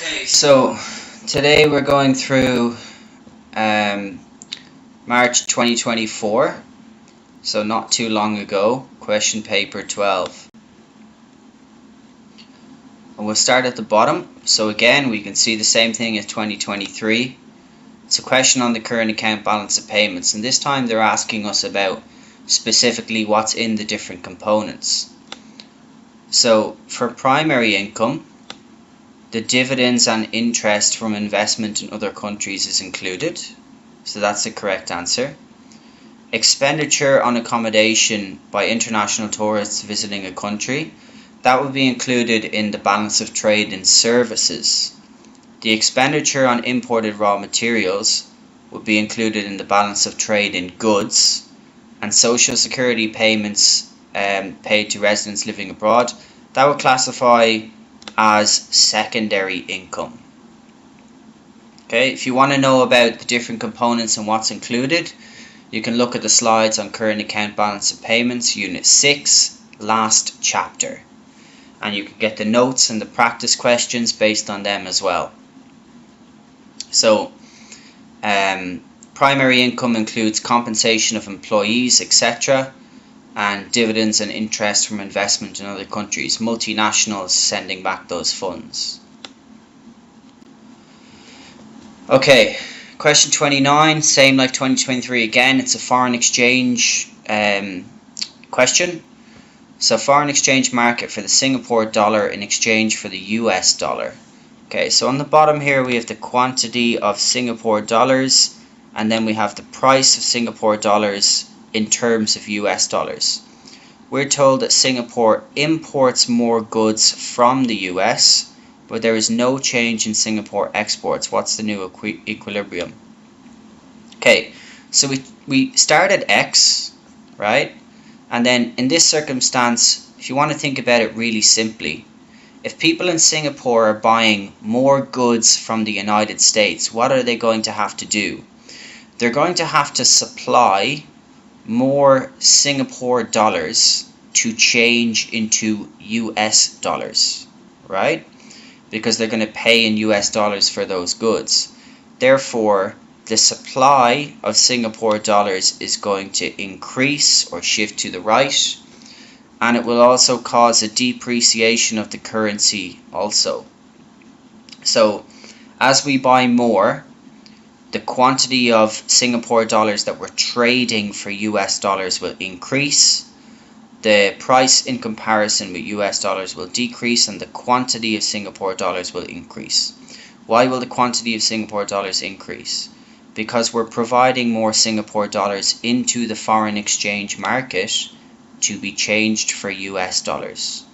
Okay, so today we're going through March 2024, so not too long ago, question paper 12. And we'll start at the bottom. So again, we can see the same thing as 2023. It's a question on the current account balance of payments, and this time they're asking us about specifically what's in the different components. So for primary income, the dividends and interest from investment in other countries is included, so that's the correct answer. Expenditure on accommodation by international tourists visiting a country, that would be included in the balance of trade in services. The expenditure on imported raw materials would be included in the balance of trade in goods, and social security payments paid to residents living abroad, that would classify as secondary income. Okay, if you want to know about the different components and what's included, you can look at the slides on current account balance of payments, unit 6, last chapter, and you can get the notes and the practice questions based on them as well. So primary income includes compensation of employees, etc., and dividends and interest from investment in other countries, multinationals sending back those funds. Okay, question 29, same like 2023 again, it's a foreign exchange question. So foreign exchange market for the Singapore dollar in exchange for the US dollar. Okay, so on the bottom here we have the quantity of Singapore dollars, and then we have the price of Singapore dollars in terms of US dollars. We're told that Singapore imports more goods from the US, but there is no change in Singapore exports. What's the new equilibrium? Okay, so we start at X, right? And then in this circumstance, if you want to think about it really simply, if people in Singapore are buying more goods from the United States, what are they going to have to do? They're going to have to supply more Singapore dollars to change into US dollars, right? Because they're going to pay in US dollars for those goods. Therefore, the supply of Singapore dollars is going to increase or shift to the right, and it will also cause a depreciation of the currency also. So as we buy more, the quantity of Singapore dollars that we're trading for US dollars will increase, the price in comparison with US dollars will decrease, and the quantity of Singapore dollars will increase. Why will the quantity of Singapore dollars increase? Because we're providing more Singapore dollars into the foreign exchange market to be changed for US dollars.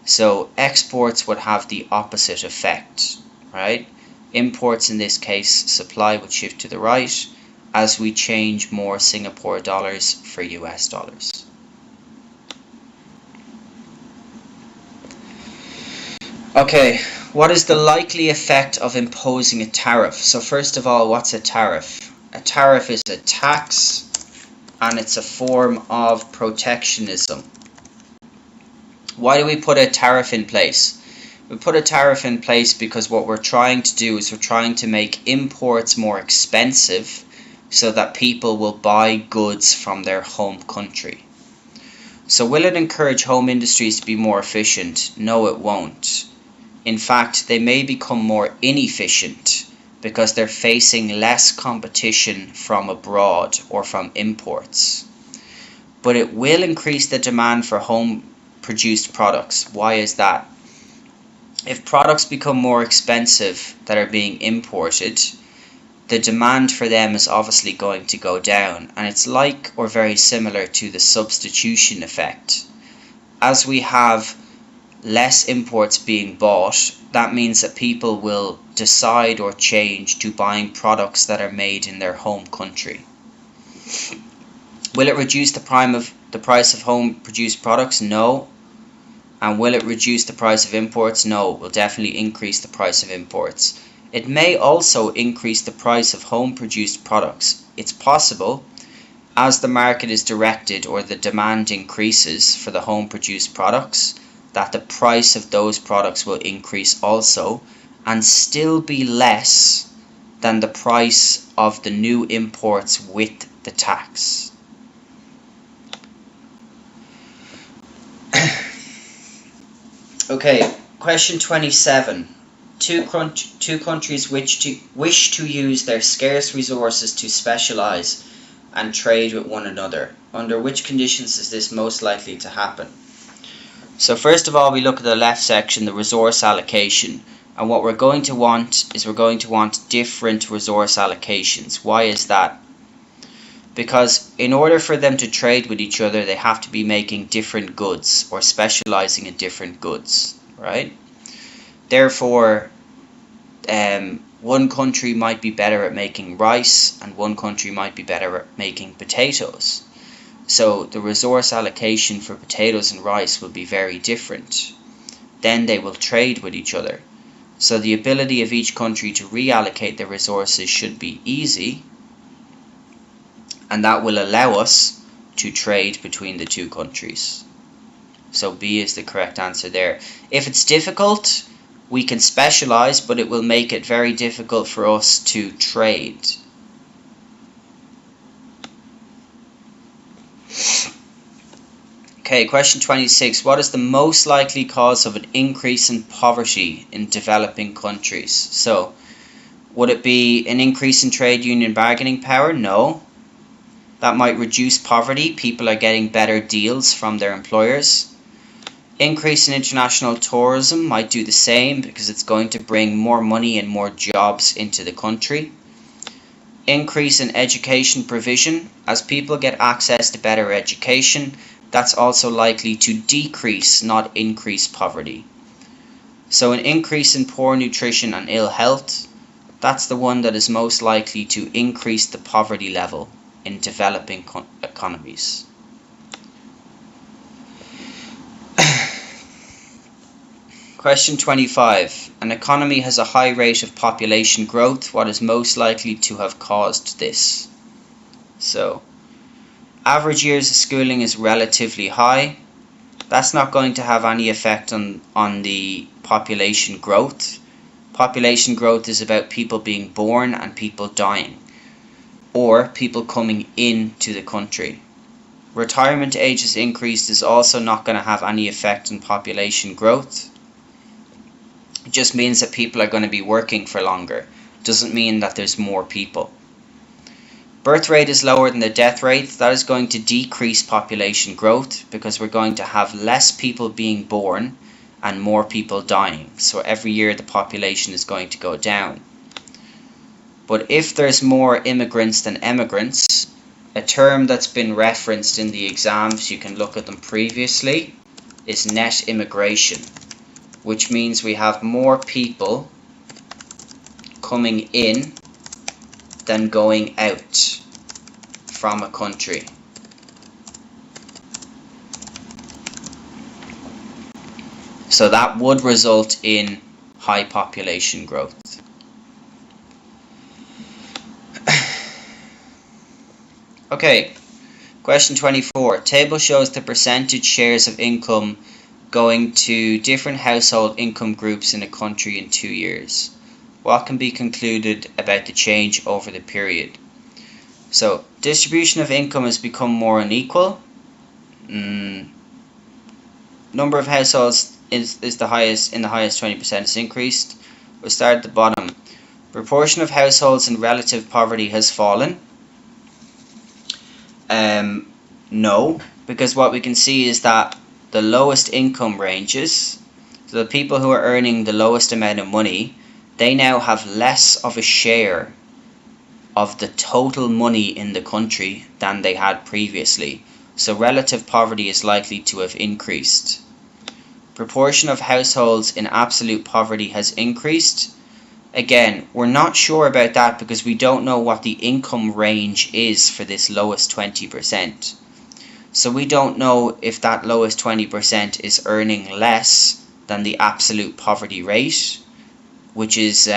So exports would have the opposite effect, right? Imports, in this case, supply would shift to the right as we change more Singapore dollars for US dollars. Okay, what is the likely effect of imposing a tariff? So first of all, what's a tariff? A tariff is a tax, and it's a form of protectionism. Why do we put a tariff in place? We put a tariff in place because what we're trying to do is we're trying to make imports more expensive so that people will buy goods from their home country. So will it encourage home industries to be more efficient? No, it won't. In fact, they may become more inefficient because they're facing less competition from abroad or from imports. But it will increase the demand for home-produced products. Why is that? If products become more expensive that are being imported, the demand for them is obviously going to go down, and it's like or very similar to the substitution effect. As we have less imports being bought, that means that people will decide or change to buying products that are made in their home country. Will it reduce the price of home-produced products? No. And will it reduce the price of imports? No, it will definitely increase the price of imports. It may also increase the price of home-produced products. It's possible, as the market is directed or the demand increases for the home-produced products, that the price of those products will increase also, and still be less than the price of the new imports with the tax. Okay, question 27. Two countries wish to use their scarce resources to specialize and trade with one another. Under which conditions is this most likely to happen? So first of all, we look at the left section, the resource allocation. And what we're going to want is different resource allocations. Why is that? Because in order for them to trade with each other, they have to be making different goods or specializing in different goods, right? Therefore, one country might be better at making rice and one country might be better at making potatoes. So the resource allocation for potatoes and rice will be very different. Then they will trade with each other. So the ability of each country to reallocate their resources should be easy, and that will allow us to trade between the two countries. So B is the correct answer there. If it's difficult, we can specialize, but it will make it very difficult for us to trade. Okay, question 26. What is the most likely cause of an increase in poverty in developing countries? So, would it be an increase in trade union bargaining power? No. That might reduce poverty. People are getting better deals from their employers. Increase in international tourism might do the same because it's going to bring more money and more jobs into the country. Increase in education provision. As people get access to better education, that's also likely to decrease, not increase poverty. So an increase in poor nutrition and ill health, that's the one that is most likely to increase the poverty level in developing economies. Question 25. An economy has a high rate of population growth. What is most likely to have caused this? So, average years of schooling is relatively high. That's not going to have any effect on the population growth. Population growth is about people being born and people dying, or people coming into the country. Retirement ages increased is also not going to have any effect on population growth. It just means that people are going to be working for longer. Doesn't mean that there's more people. Birth rate is lower than the death rate. That is going to decrease population growth because we're going to have less people being born and more people dying. So every year the population is going to go down. But if there's more immigrants than emigrants, a term that's been referenced in the exams, you can look at them previously, is net immigration, which means we have more people coming in than going out from a country. So that would result in high population growth. Okay, question 24. Table shows the percentage shares of income going to different household income groups in a country in 2 years. What can be concluded about the change over the period? So, distribution of income has become more unequal. Number of households is the highest, in the highest 20% has increased. We'll start at the bottom. Proportion of households in relative poverty has fallen. No, because what we can see is that the lowest income ranges, so the people who are earning the lowest amount of money, they now have less of a share of the total money in the country than they had previously. So relative poverty is likely to have increased. Proportion of households in absolute poverty has increased. Again, we're not sure about that because we don't know what the income range is for this lowest 20%. So we don't know if that lowest 20% is earning less than the absolute poverty rate, which is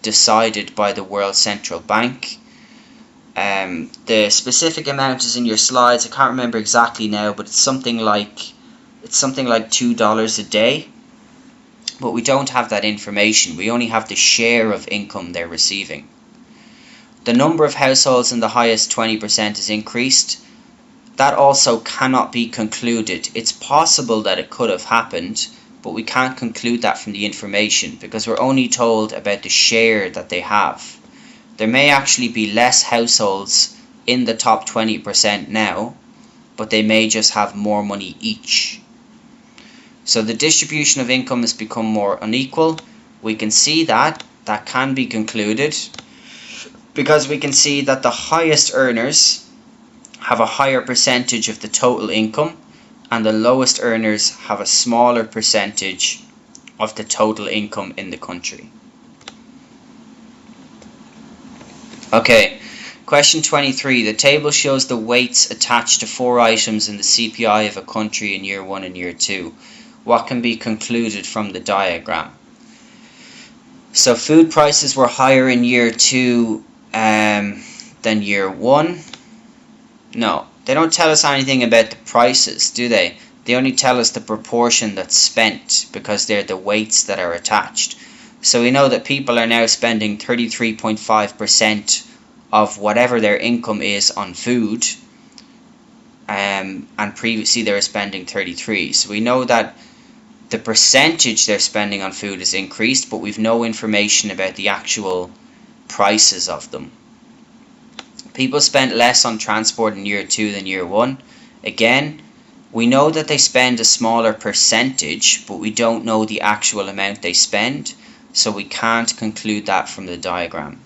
decided by the World Central Bank. The specific amount is in your slides. I can't remember exactly now, but it's something like $2 a day. but we don't have that information. We only have the share of income they're receiving. The number of households in the highest 20% is increased. That also cannot be concluded. It's possible that it could have happened, but we can't conclude that from the information because we're only told about the share that they have. There may actually be less households in the top 20% now, but they may just have more money each. So the distribution of income has become more unequal. We can see that can be concluded because we can see that the highest earners have a higher percentage of the total income and the lowest earners have a smaller percentage of the total income in the country. Okay, question 23. The table shows the weights attached to 4 items in the CPI of a country in year 1 and year 2. What can be concluded from the diagram? So food prices were higher in year 2 than year 1. No, they don't tell us anything about the prices, do they? They only tell us the proportion that's spent because they're the weights that are attached. So we know that people are now spending 33.5% of whatever their income is on food, and previously they were spending 33%. So we know that the percentage they're spending on food is increased, but we've no information about the actual prices of them. People spent less on transport in year 2 than year 1. Again, we know that they spend a smaller percentage, but we don't know the actual amount they spend, so we can't conclude that from the diagram.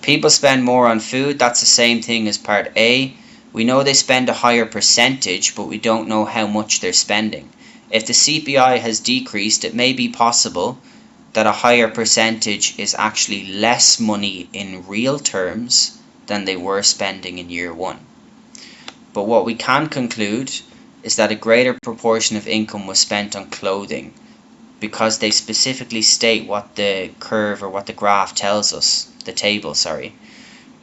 People spend more on food. That's the same thing as part A. We know they spend a higher percentage, but we don't know how much they're spending. If the CPI has decreased, it may be possible that a higher percentage is actually less money in real terms than they were spending in year 1. But what we can conclude is that a greater proportion of income was spent on clothing because they specifically state what the curve or what the graph tells us, the table, sorry.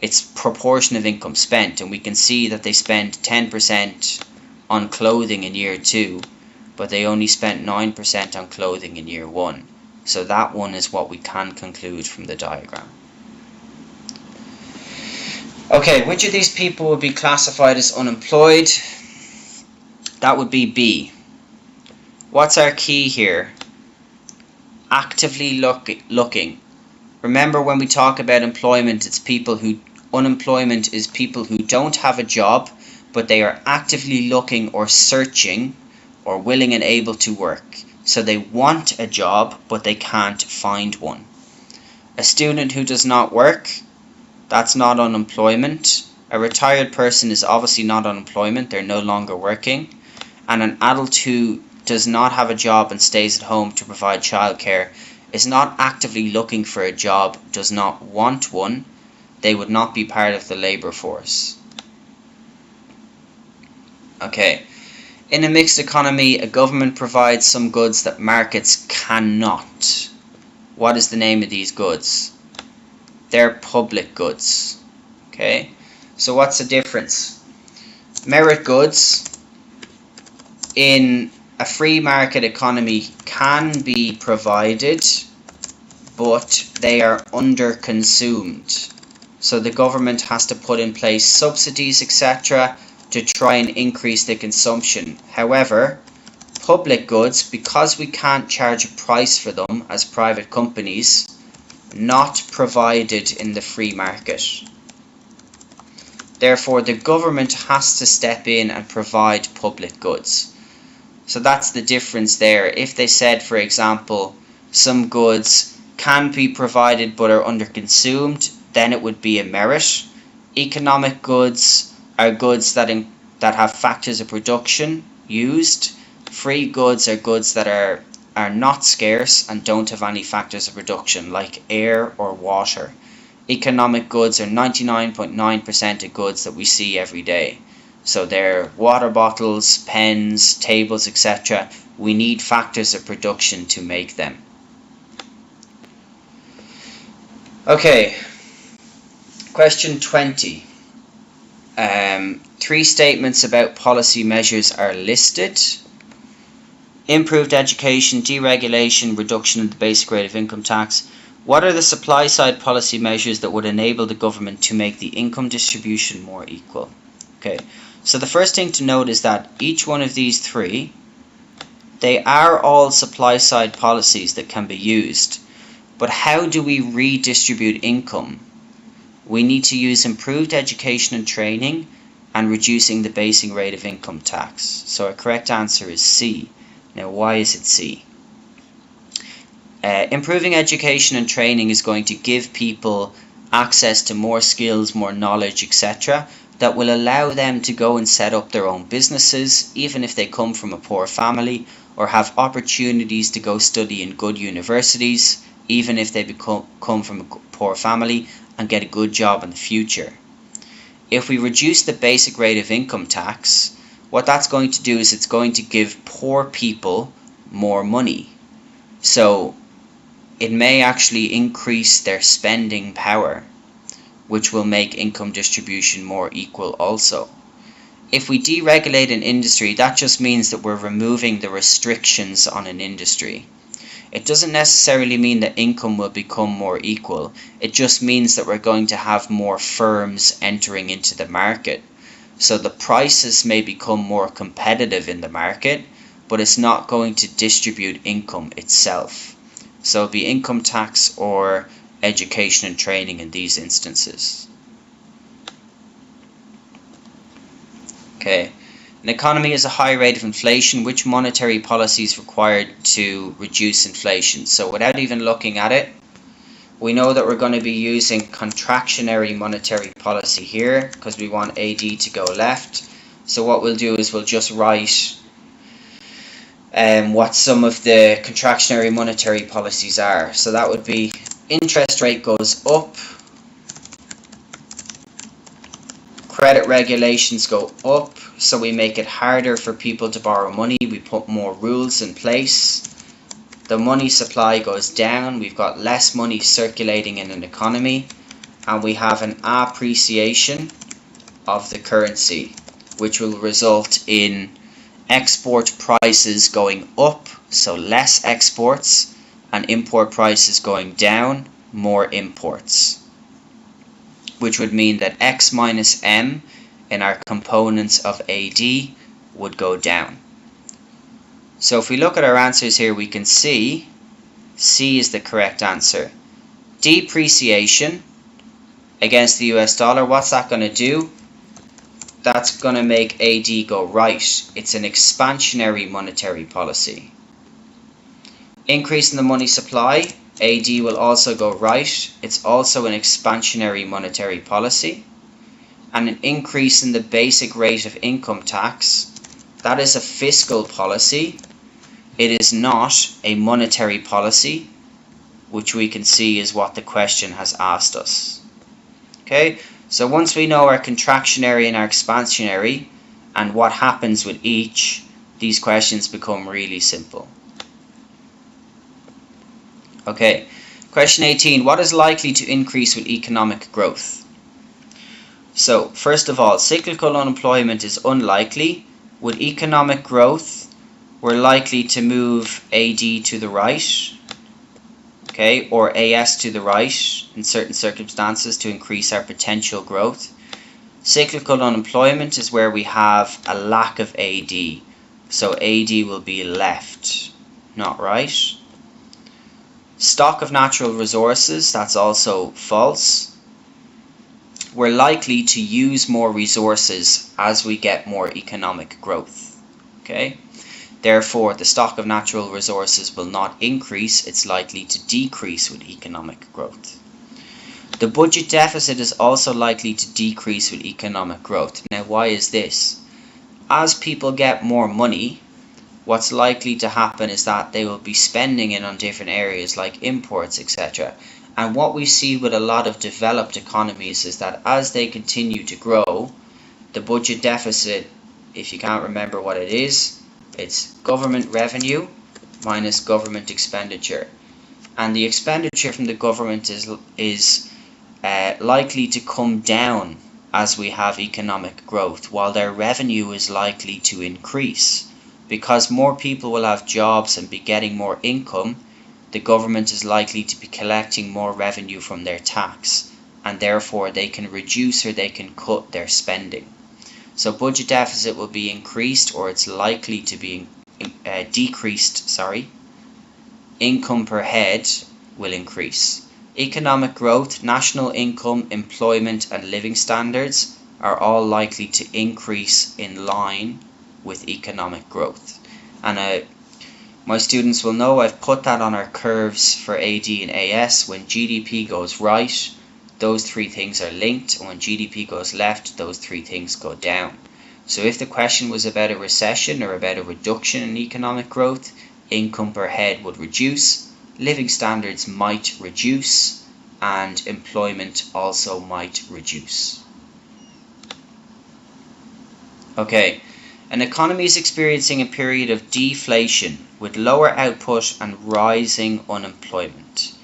It's proportion of income spent, and we can see that they spent 10% on clothing in year 2, but they only spent 9% on clothing in year 1. So that one is what we can conclude from the diagram. Okay, which of these people would be classified as unemployed? That would be B. What's our key here? Actively looking. Remember, when we talk about employment, unemployment is people who don't have a job, but they are actively looking or searching or willing and able to work. So they want a job, but they can't find one. A student who does not work, that's not unemployment. A retired person is obviously not unemployment, they're no longer working. And an adult who does not have a job and stays at home to provide childcare is not actively looking for a job, does not want one. They would not be part of the labour force. Okay. In a mixed economy, a government provides some goods that markets cannot. What is the name of these goods? They're public goods. Okay, so what's the difference? Merit goods in a free market economy can be provided, but they are under-consumed. So the government has to put in place subsidies, etc., to try and increase the consumption. However, public goods, because we can't charge a price for them as private companies, not provided in the free market. Therefore, the government has to step in and provide public goods. So that's the difference there. If they said, for example, some goods can be provided but are under-consumed, then it would be a merit. Economic goods are goods that have factors of production used. Free goods are goods that are not scarce and don't have any factors of production, like air or water. Economic goods are 99.9% of goods that we see every day. So they're water bottles, pens, tables, etc. We need factors of production to make them. Okay, question 20. 3 statements about policy measures are listed. Improved education, deregulation, reduction in the basic rate of income tax. What are the supply side policy measures that would enable the government to make the income distribution more equal? Okay, so the first thing to note is that each one of these three, they are all supply side policies that can be used. But how do we redistribute income? We need to use improved education and training and reducing the basic rate of income tax. So our correct answer is C. Now, why is it C? Improving education and training is going to give people access to more skills, more knowledge, etc. that will allow them to go and set up their own businesses, even if they come from a poor family, or have opportunities to go study in good universities, even if they come from a poor family, and get a good job in the future. If we reduce the basic rate of income tax, what that's going to do is it's going to give poor people more money. So it may actually increase their spending power, which will make income distribution more equal also. If we deregulate an industry, that just means that we're removing the restrictions on an industry. It doesn't necessarily mean that income will become more equal. It just means that we're going to have more firms entering into the market. So the prices may become more competitive in the market, but it's not going to distribute income itself. So it'll be income tax or education and training in these instances. Okay. An economy has a high rate of inflation. Which monetary policy is required to reduce inflation? So without even looking at it, we know that we're going to be using contractionary monetary policy here because we want AD to go left. So what we'll do is we'll just write what some of the contractionary monetary policies are. So that would be interest rate goes up, credit regulations go up, so we make it harder for people to borrow money, we put more rules in place. The money supply goes down, we've got less money circulating in an economy, and we have an appreciation of the currency, which will result in export prices going up, so less exports, and import prices going down, more imports, which would mean that X minus M in our components of AD would go down. So if we look at our answers here, we can see C is the correct answer. Depreciation against the US dollar, what's that going to do? That's going to make AD go right. It's an expansionary monetary policy. Increase in the money supply, AD will also go right. It's also an expansionary monetary policy. And an increase in the basic rate of income tax, that is a fiscal policy. It is not a monetary policy, which we can see is what the question has asked us. Okay, so once we know our contractionary and our expansionary and what happens with each, these questions become really simple. Okay, question 18. What is likely to increase with economic growth? So, first of all, cyclical unemployment is unlikely. With economic growth, we're likely to move AD to the right, okay, or AS to the right in certain circumstances to increase our potential growth. Cyclical unemployment is where we have a lack of AD, so AD will be left, not right. Stock of natural resources, that's also false. We're likely to use more resources as we get more economic growth. Okay? Therefore, the stock of natural resources will not increase, it's likely to decrease with economic growth. The budget deficit is also likely to decrease with economic growth. Now, why is this? As people get more money, what's likely to happen is that they will be spending it on different areas like imports, etc. And what we see with a lot of developed economies is that as they continue to grow, the budget deficit, if you can't remember what it is, it's government revenue minus government expenditure. And the expenditure from the government is likely to come down as we have economic growth, while their revenue is likely to increase. because more people will have jobs and be getting more income, the government is likely to be collecting more revenue from their tax, and therefore they can reduce or they can cut their spending. So budget deficit will be increased, or it's likely to be decreased, Income per head will increase. Economic growth, national income, employment and living standards are all likely to increase in line with economic growth. And my students will know I've put that on our curves for AD and AS. When GDP goes right, those three things are linked, and when GDP goes left, those three things go down. So if the question was about a recession or about a reduction in economic growth, income per head would reduce, living standards might reduce, and employment also might reduce. Okay, an economy is experiencing a period of deflation with lower output and rising unemployment.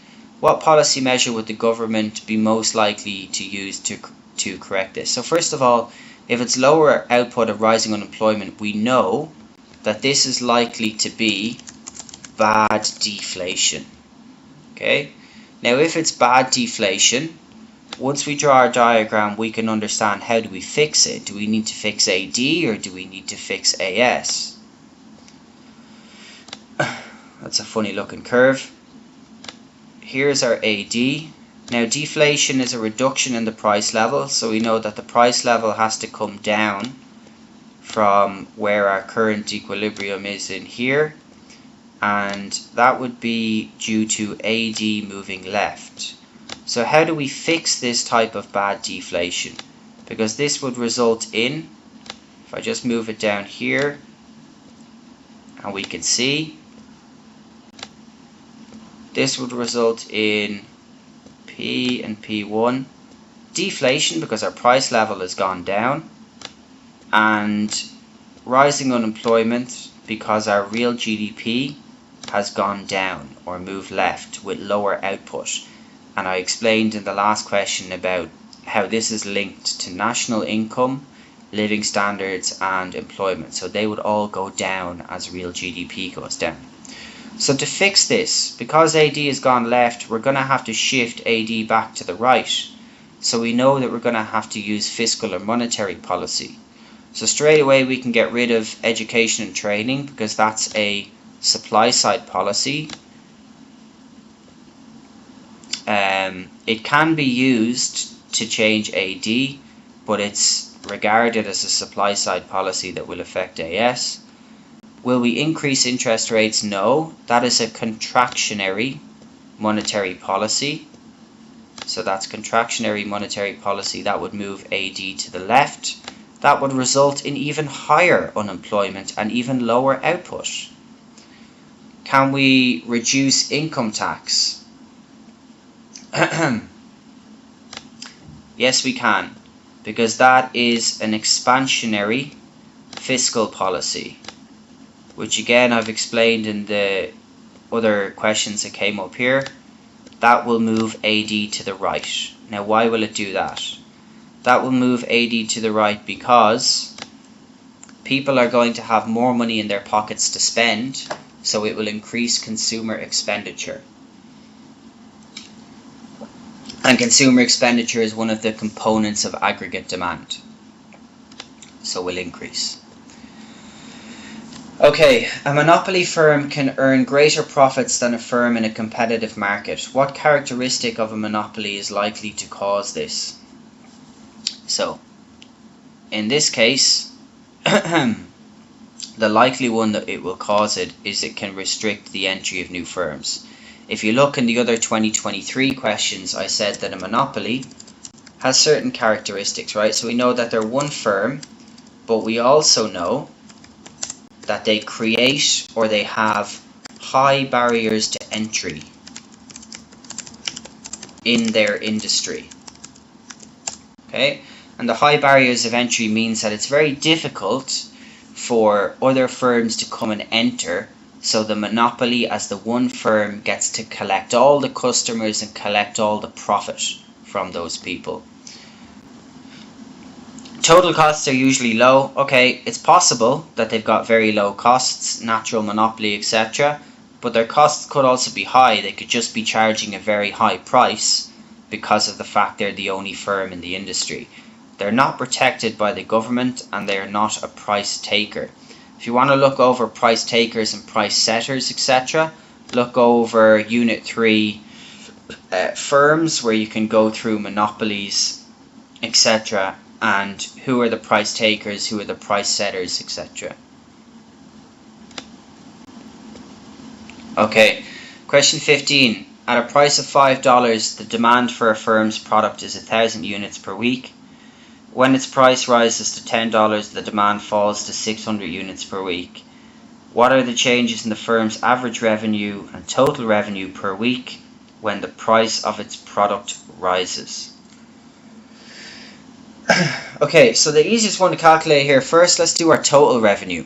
What policy measure would the government be most likely to use to correct this? So first of all, if it's lower output and rising unemployment, we know that this is likely to be bad deflation. Okay, now if it's bad deflation, once we draw our diagram, we can understand how do we fix it. Do we need to fix AD or do we need to fix AS? That's a funny looking curve. Here's our AD. Now deflation is a reduction in the price level, so we know that the price level has to come down from where our current equilibrium is in here, and that would be due to AD moving left. So how do we fix this type of bad deflation? Because this would result in, if I just move it down here, and we can see, this would result in P and P1 deflation because our price level has gone down, and rising unemployment because our real GDP has gone down or moved left with lower output. And I explained in the last question about how this is linked to national income, living standards and employment. So they would all go down as real GDP goes down. So to fix this, because AD has gone left, we're going to have to shift AD back to the right. So we know that we're going to have to use fiscal or monetary policy. So straight away we can get rid of education and training because that's a supply side policy. It can be used to change AD, but it's regarded as a supply side policy that will affect AS. Will we increase interest rates? No, that is a contractionary monetary policy. So that's contractionary monetary policy. That would move AD to the left. That would result in even higher unemployment and even lower output. Can we reduce income tax? Yes, we can, because that is an expansionary fiscal policy, which again I've explained in the other questions that came up here. That will move AD to the right. Now why will it do that? That will move AD to the right because people are going to have more money in their pockets to spend, so it will increase consumer expenditure. And consumer expenditure is one of the components of aggregate demand, so will increase. Okay, a monopoly firm can earn greater profits than a firm in a competitive market. What characteristic of a monopoly is likely to cause this? So, in this case, the likely one that it will cause it is it can restrict the entry of new firms. If you look in the other 2023 questions, I said that a monopoly has certain characteristics, right? So we know that they're one firm, but we also know that they create or they have high barriers to entry in their industry. Okay? And the high barriers of entry means that it's very difficult for other firms to come and enter. So the monopoly as the one firm gets to collect all the customers and collect all the profit from those people. Total costs are usually low. Okay, it's possible that they've got very low costs, natural monopoly, etc. But their costs could also be high. They could just be charging a very high price because of the fact they're the only firm in the industry. They're not protected by the government and they're not a price taker. If you want to look over price takers and price setters, etc., look over Unit 3 firms where you can go through monopolies, etc., and who are the price takers, who are the price setters, etc. Okay, question 15. At a price of $5, the demand for a firm's product is 1,000 units per week. When its price rises to $10, the demand falls to 600 units per week. What are the changes in the firm's average revenue and total revenue per week when the price of its product rises? Okay, so the easiest one to calculate here, first let's do our total revenue.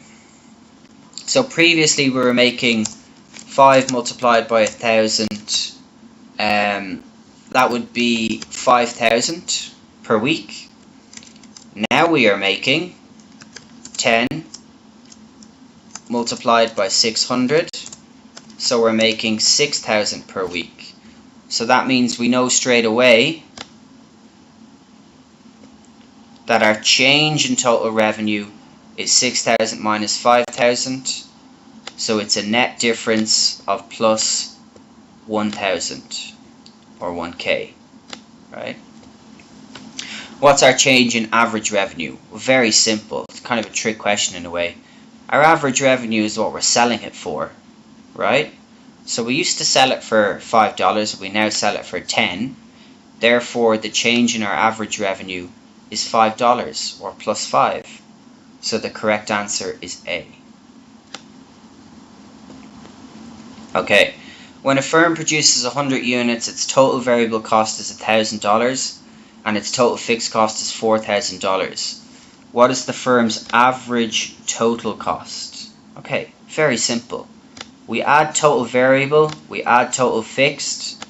So previously we were making 5 multiplied by 1,000, that would be 5,000 per week. Now we are making 10 multiplied by 600, so we're making 6,000 per week. So that means we know straight away that our change in total revenue is 6,000 minus 5,000, so it's a net difference of plus 1,000 or 1k, right? What's our change in average revenue? Very simple. It's kind of a trick question in a way. Our average revenue is what we're selling it for, right? So we used to sell it for $5, we now sell it for 10. Therefore, the change in our average revenue is $5 or plus 5. So the correct answer is A. Okay, when a firm produces 100 units, its total variable cost is $1,000 and its total fixed cost is $4,000. What is the firm's average total cost? Okay, very simple. We add total variable, we add total fixed,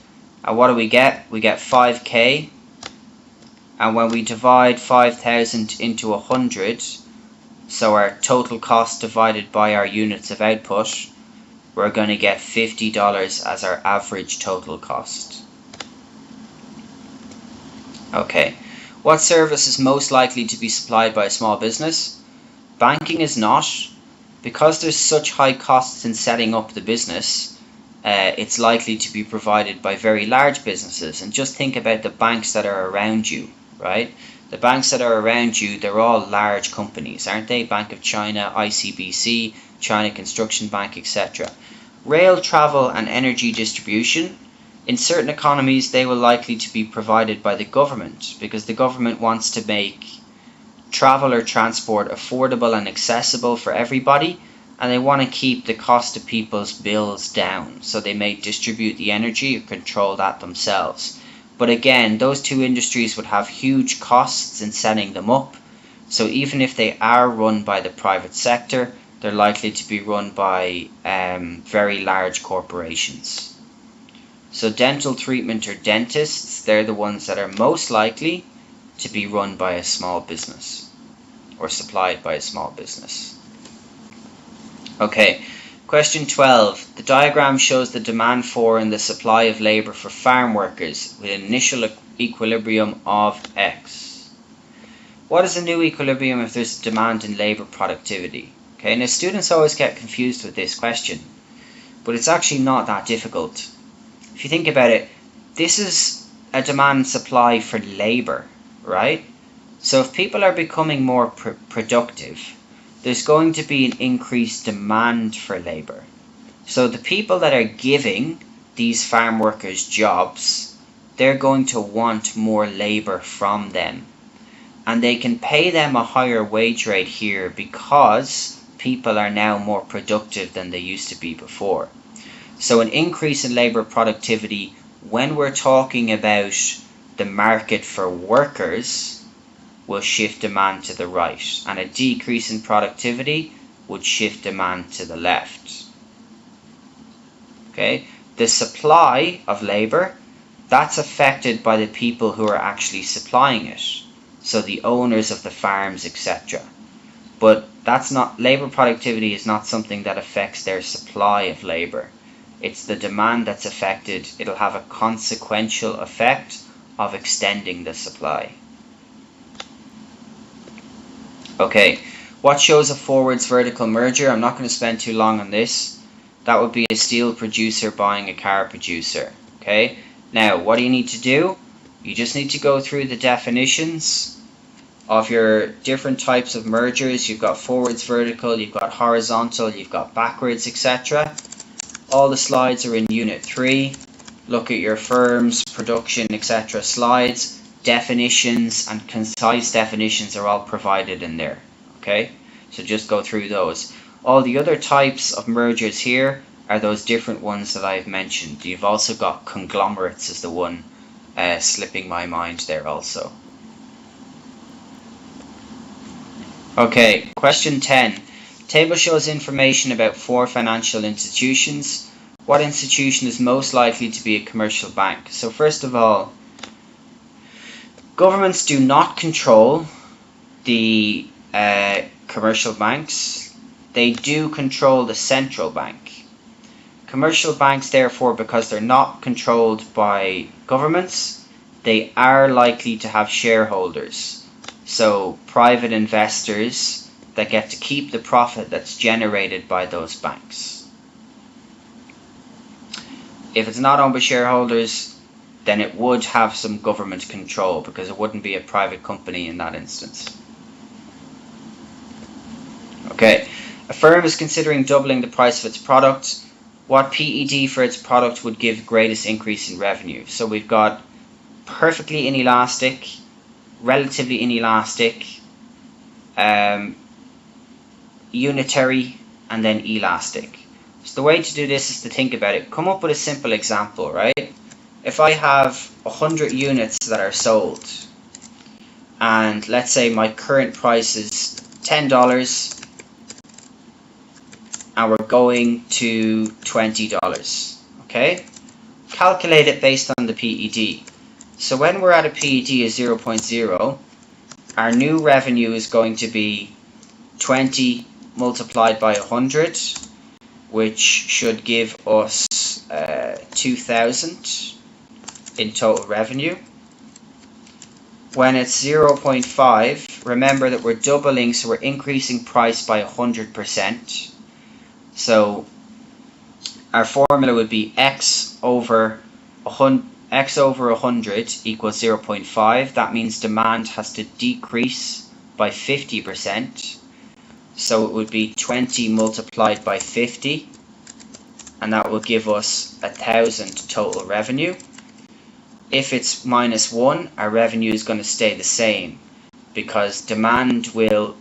and what do we get? We get 5k. And when we divide 5,000 into 100, so our total cost divided by our units of output, we're going to get $50 as our average total cost. Okay, what service is most likely to be supplied by a small business? Banking is not. Because there's such high costs in setting up the business, it's likely to be provided by very large businesses. And just think about the banks that are around you. Right? The banks that are around you, they're all large companies, aren't they? Bank of China, ICBC, China Construction Bank, etc. Rail, travel and energy distribution. In certain economies, they will likely to be provided by the government because the government wants to make travel or transport affordable and accessible for everybody, and they want to keep the cost of people's bills down. So they may distribute the energy or control that themselves. But again, those two industries would have huge costs in setting them up. So even if they are run by the private sector, they're likely to be run by very large corporations. So dental treatment or dentists, they're the ones that are most likely to be run by a small business or supplied by a small business. Okay. Question 12. The diagram shows the demand for and the supply of labour for farm workers with an initial equilibrium of X. What is a new equilibrium if there's demand in labour productivity? Okay, now students always get confused with this question, but it's actually not that difficult. If you think about it, this is a demand and supply for labour, right? So if people are becoming more productive, there's going to be an increased demand for labour. So the people that are giving these farm workers jobs, they're going to want more labour from them. And they can pay them a higher wage rate here because people are now more productive than they used to be before. So an increase in labour productivity, when we're talking about the market for workers, will shift demand to the right, and a decrease in productivity would shift demand to the left. Okay, the supply of labour, that's affected by the people who are actually supplying it. so the owners of the farms, etc. But that's not, labor productivity is not something that affects their supply of labor. It's the demand that's affected. It'll have a consequential effect of extending the supply. Okay, what shows a forwards vertical merger? I'm not going to spend too long on this. That would be a steel producer buying a car producer. Okay, now what do you need to do? You just need to go through the definitions of your different types of mergers. You've got forwards vertical, you've got horizontal, you've got backwards, etc. All the slides are in Unit 3. Look at your firms, production, etc. slides. Definitions and concise definitions are all provided in there. Okay, so just go through those. All the other types of mergers here are those different ones that I've mentioned. You've also got conglomerates as the one slipping my mind there also. Okay, question 10. Table shows information about 4 financial institutions. What institution is most likely to be a commercial bank? So first of all, governments do not control the commercial banks. They do control the central bank. Commercial banks, therefore, because they're not controlled by governments, they are likely to have shareholders. So private investors that get to keep the profit that's generated by those banks. If it's not owned by shareholders, then it would have some government control because it wouldn't be a private company in that instance. Okay, a firm is considering doubling the price of its product. What PED for its product would give greatest increase in revenue? So we've got perfectly inelastic, relatively inelastic, unitary, and then elastic. So the way to do this is to think about it. Come up with a simple example, right? If I have 100 units that are sold, and let's say my current price is $10, and we're going to $20, okay? Calculate it based on the PED. So when we're at a PED of 0.0, our new revenue is going to be 20 multiplied by 100, which should give us 2,000 in total revenue. When it's 0.5, remember that we're doubling, so we're increasing price by 100%. So our formula would be x over 100 equals 0.5. That means demand has to decrease by 50%. So it would be 20 multiplied by 50, and that will give us 1,000 total revenue. If it's -1, our revenue is going to stay the same because demand will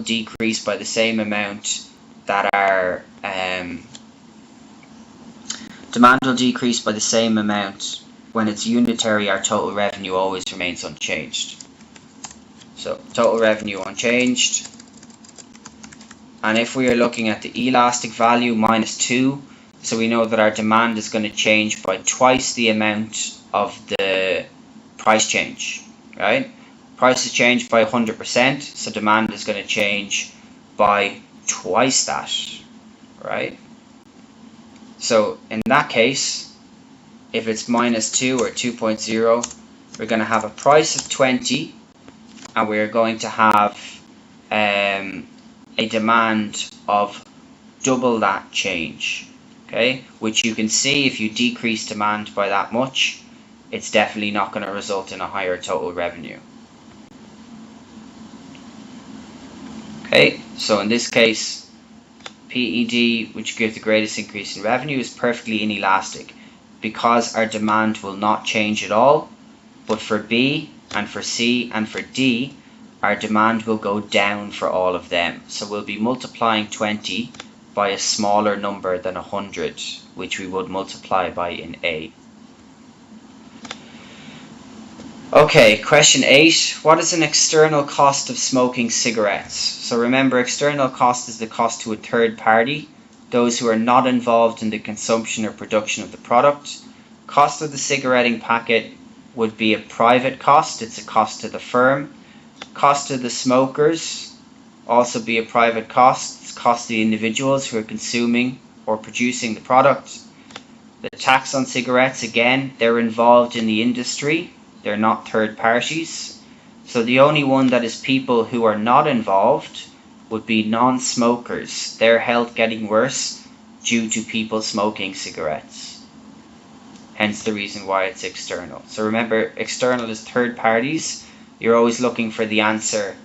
decrease by the same amount that our demand will decrease by the same amount. When it's unitary, our total revenue always remains unchanged. So total revenue unchanged. And if we are looking at the elastic value, -2, so we know that our demand is going to change by twice the amount of the price change, right? Price is changed by 100%, so demand is going to change by twice that, right? So in that case, if it's -2 or 2.0, we're going to have a price of 20, and we're going to have a demand of double that change, okay? Which you can see if you decrease demand by that much, it's definitely not going to result in a higher total revenue. Okay, so in this case, PED, which gives the greatest increase in revenue, is perfectly inelastic because our demand will not change at all. But for B and for C and for D, our demand will go down for all of them. So we'll be multiplying 20 by a smaller number than 100, which we would multiply by in A. Okay, question 8. What is an external cost of smoking cigarettes? So remember, external cost is the cost to a third party, those who are not involved in the consumption or production of the product. Cost of the cigaretting packet would be a private cost. It's a cost to the firm. Cost to the smokers, also be a private cost. It's cost to the individuals who are consuming or producing the product. The tax on cigarettes, again, they're involved in the industry. They're not third parties. So the only one that is people who are not involved would be non-smokers. Their health getting worse due to people smoking cigarettes. Hence the reason why it's external. So remember, external is third parties. You're always looking for the answer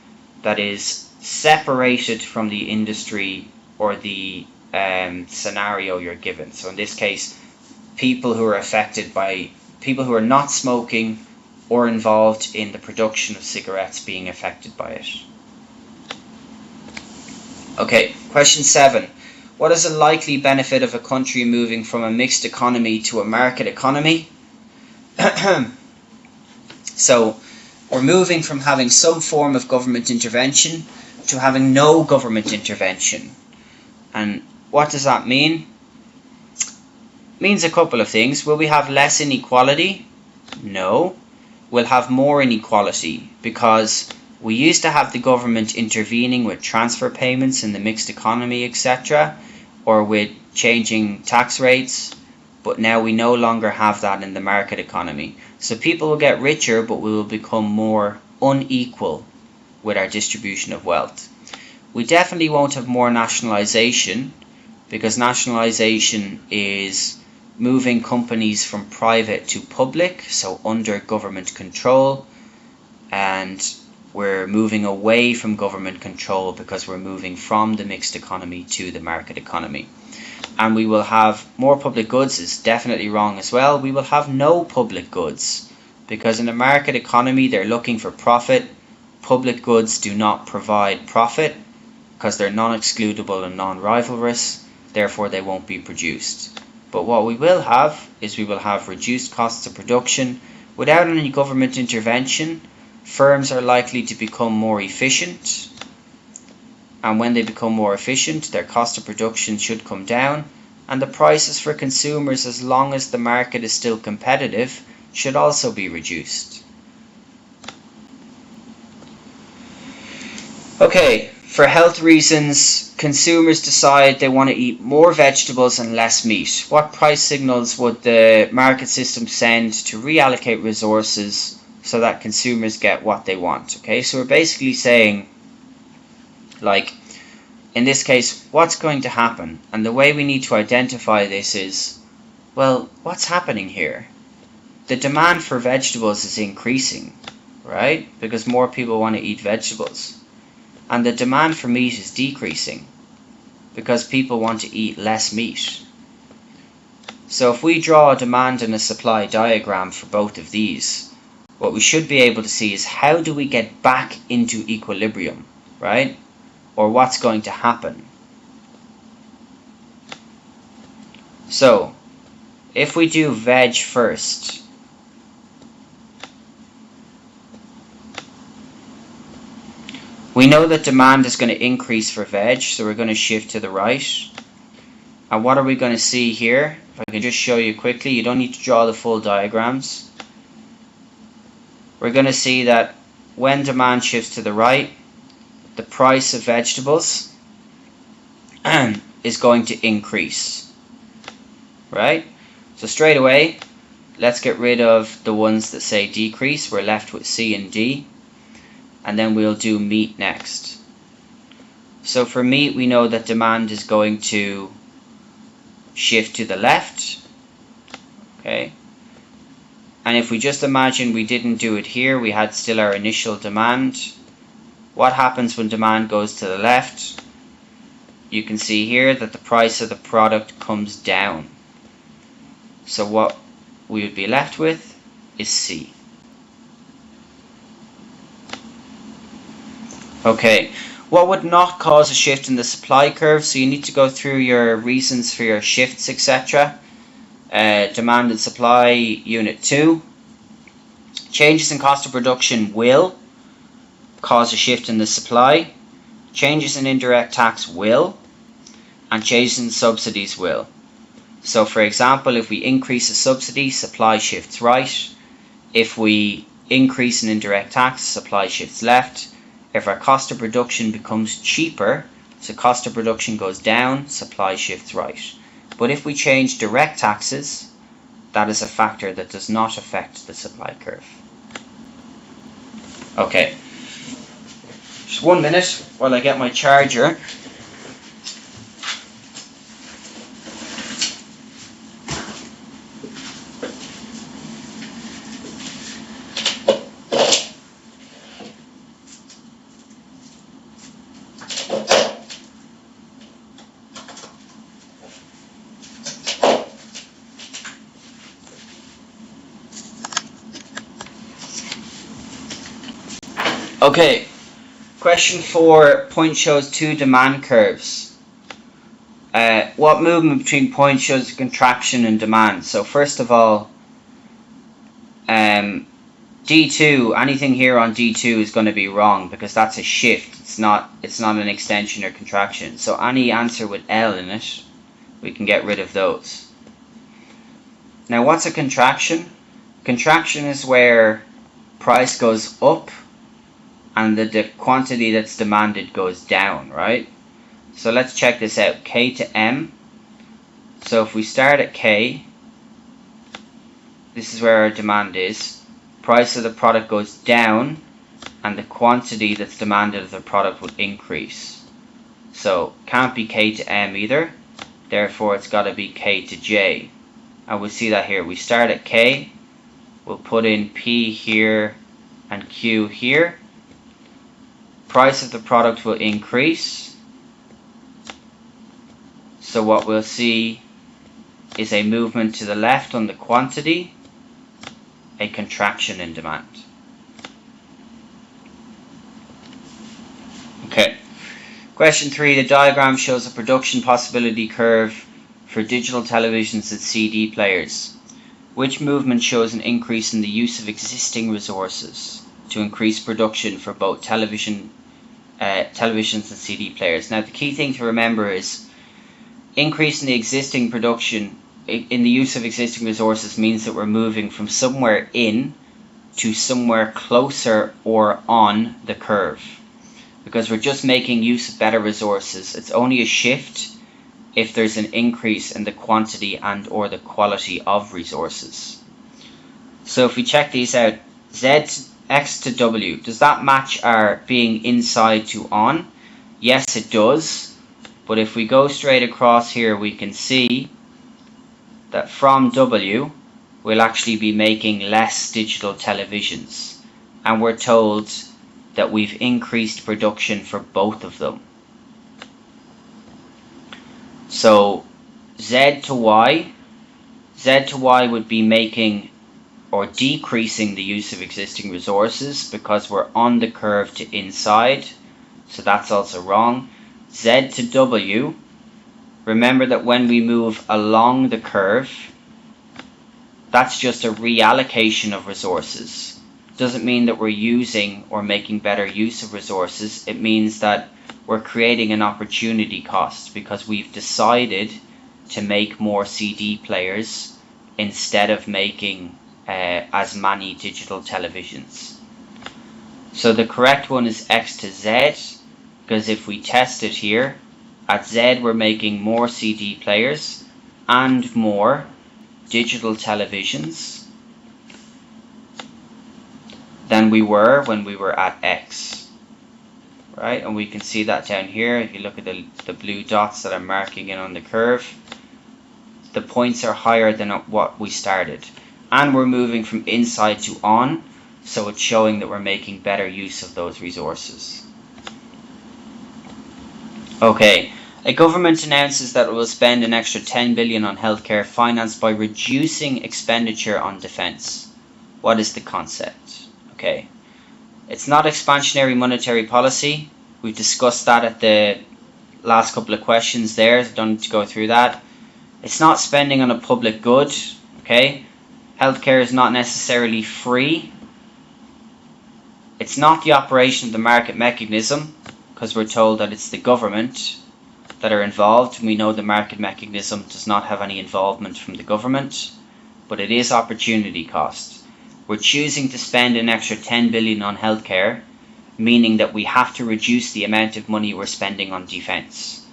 that is separated from the industry or the scenario you're given. So in this case, people who are affected by, people who are not smoking or involved in the production of cigarettes being affected by it. Okay, question 7. What is a likely benefit of a country moving from a mixed economy to a market economy? So, we're moving from having some form of government intervention to having no government intervention. And what does that mean? It means a couple of things. Will we have less inequality? No. We'll have more inequality, because we used to have the government intervening with transfer payments in the mixed economy, etc., or with changing tax rates, but now we no longer have that in the market economy. So people will get richer, but we will become more unequal with our distribution of wealth. We definitely won't have more nationalisation, because nationalisation is moving companies from private to public, so under government control, and we're moving away from government control because we're moving from the mixed economy to the market economy. And we will have more public goods is definitely wrong as well. We will have no public goods, because in a market economy they're looking for profit. Public goods do not provide profit because they're non-excludable and non-rivalrous, therefore they won't be produced. But what we will have is we will have reduced costs of production. Without any government intervention, firms are likely to become more efficient, and when they become more efficient, their cost of production should come down, and the prices for consumers, as long as the market is still competitive, should also be reduced. Okay, for health reasons, consumers decide they want to eat more vegetables and less meat. What price signals would the market system send to reallocate resources so that consumers get what they want? Okay, so we're basically saying, like, in this case, what's going to happen? And the way we need to identify this is, well, what's happening here? The demand for vegetables is increasing, right? Because more people want to eat vegetables. And the demand for meat is decreasing because people want to eat less meat. So if we draw a demand and a supply diagram for both of these, what we should be able to see is how do we get back into equilibrium, right? Or what's going to happen. So, if we do veg first, we know that demand is going to increase for veg, so we're going to shift to the right. And what are we going to see here? If I can just show you quickly, you don't need to draw the full diagrams. We're going to see that when demand shifts to the right, the price of vegetables is going to increase, right? So straight away, let's get rid of the ones that say decrease. We're left with C and D, and then we'll do meat next. So for meat, we know that demand is going to shift to the left, okay? And if we just imagine we didn't do it here, we had still our initial demand. What happens when demand goes to the left? You can see here that the price of the product comes down. So what we would be left with is C. Okay, what would not cause a shift in the supply curve? So you need to go through your reasons for your shifts, etc. Demand and supply, unit 2. Changes in cost of production will cause a shift in the supply. Changes in indirect tax will, and changes in subsidies will. So for example, if we increase a subsidy, supply shifts right. If we increase an indirect tax, supply shifts left. If our cost of production becomes cheaper, so cost of production goes down, supply shifts right. But if we change direct taxes, that is a factor that does not affect the supply curve. Okay, just 1 minute while I get my charger. Okay, question 4, point shows two demand curves. What movement between points shows contraction and demand? So first of all, D2, anything here on D2 is going to be wrong because that's a shift. It's not an extension or contraction. So any answer with L in it, we can get rid of those. Now what's a contraction? Contraction is where price goes up and the quantity that's demanded goes down, right? So let's check this out. K to M. So if we start at K, this is where our demand is. Price of the product goes down and the quantity that's demanded of the product would increase. So can't be K to M either. Therefore it's got to be K to J. And we'll see that here. We start at K. We'll put in P here and Q here. Price of the product will increase. So what we'll see is a movement to the left on the quantity, a contraction in demand. Okay. Question 3, the diagram shows a production possibility curve for digital televisions and CD players. Which movement shows an increase in the use of existing resources to increase production for both televisions and CD players? Now the key thing to remember is increasing the existing production in the use of existing resources means that we're moving from somewhere in to somewhere closer or on the curve, because we're just making use of better resources. It's only a shift if there's an increase in the quantity and or the quality of resources. So if we check these out, X to W, does that match our being inside to on? Yes, it does. But if we go straight across here, we can see that from W, we'll actually be making less digital televisions. And we're told that we've increased production for both of them. So Z to Y would be making or decreasing the use of existing resources because we're on the curve to inside. So that's also wrong. Z to W, remember that when we move along the curve, that's just a reallocation of resources. Doesn't mean that we're using or making better use of resources. It means that we're creating an opportunity cost because we've decided to make more CD players instead of making as many digital televisions. So the correct one is X to Z, because if we test it here, at Z we're making more CD players and more digital televisions than we were when we were at X. Right, and we can see that down here. If you look at the blue dots that I'm marking in on the curve, the points are higher than what we started. And we're moving from inside to on, so it's showing that we're making better use of those resources. Okay, a government announces that it will spend an extra 10 billion on healthcare financed by reducing expenditure on defence. What is the concept? Okay. It's not expansionary monetary policy. We've discussed that at the last couple of questions there. Don't need to go through that. It's not spending on a public good. Okay. Healthcare is not necessarily free. It's not the operation of the market mechanism, because we're told that it's the government that are involved. We know the market mechanism does not have any involvement from the government, but it is opportunity cost. We're choosing to spend an extra 10 billion on healthcare meaning that we have to reduce the amount of money we're spending on defense.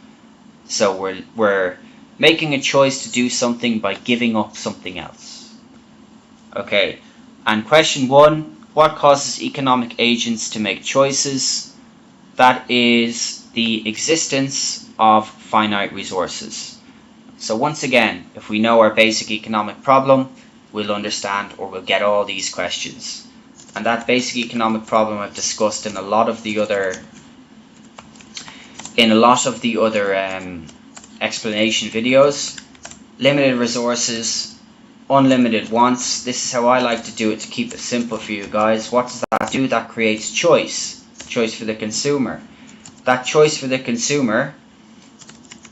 So we're making a choice to do something by giving up something else. Okay, and question 1, what causes economic agents to make choices? That is the existence of finite resources. So once again, if we know our basic economic problem, we'll understand, or we'll get all these questions. And that basic economic problem I've discussed in a lot of the other explanation videos. Limited resources, unlimited wants. This is how I like to do it to keep it simple for you guys. What does that do? That creates choice for the consumer. That choice for the consumer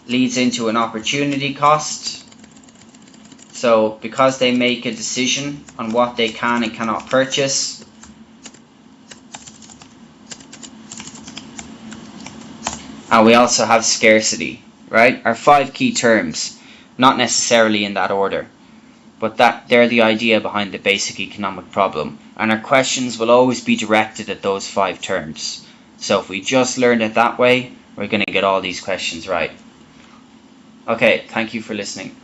leads into an opportunity cost. So because they make a decision on what they can and cannot purchase, and we also have scarcity, right? Our 5 key terms, not necessarily in that order, but they're the idea behind the basic economic problem. And our questions will always be directed at those 5 terms. So if we just learn it that way, we're going to get all these questions right. Okay, thank you for listening.